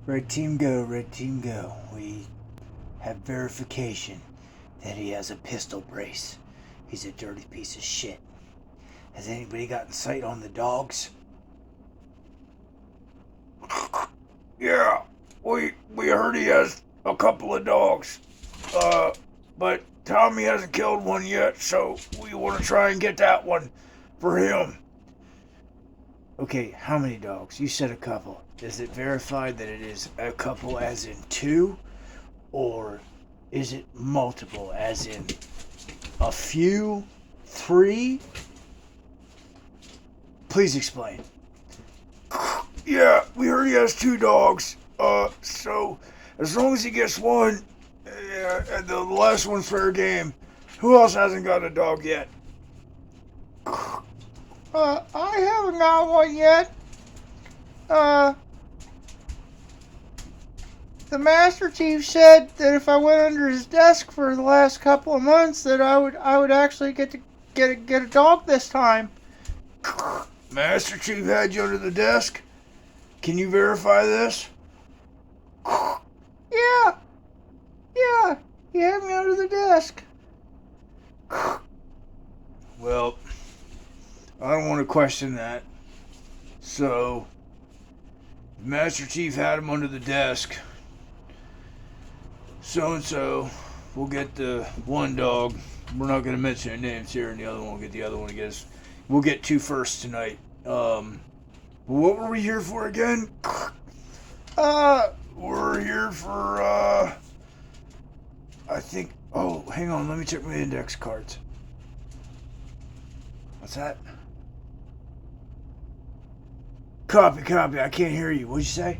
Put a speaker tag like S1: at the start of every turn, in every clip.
S1: Red team go, red team go. We have verification that he has a pistol brace. He's a dirty piece of shit. Has anybody gotten sight on the dogs?
S2: Yeah, we heard he has a couple of dogs. But Tommy hasn't killed one yet, so we want to try and get that one for him.
S1: Okay, how many dogs? You said a couple. Is it verified that it is a couple as in two? Or is it multiple as in a few? Three? Please explain.
S2: Yeah, we heard he has 2 dogs. So as long as he gets one, and the last one's fair game. Who else hasn't got a dog yet?
S3: I haven't got one yet. The Master Chief said that if I went under his desk for the last couple of months, that I would actually get a dog this time.
S2: Master Chief had you under the desk? Can you verify this?
S3: Yeah, he had me under the desk.
S2: Well, I don't want to question that. So, Master Chief had him under the desk. So-and-so will get the one dog. We're not going to mention their names here, and the other one will get the other one. I guess we'll get 2 first tonight. What were we here for again? We're here for, I think, oh, hang on, let me check my index cards. What's that? Copy, I can't hear you. What'd you say?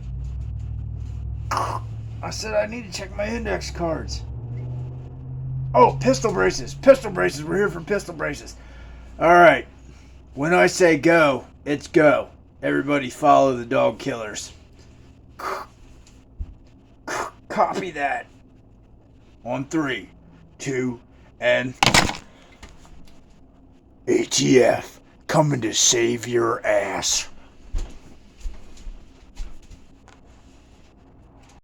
S2: I said I need to check my index cards. Oh, pistol braces. We're here for pistol braces. All right. When I say go, it's go. Everybody follow the dog killers. Copy that. On 3, 2, and ATF coming to save your ass.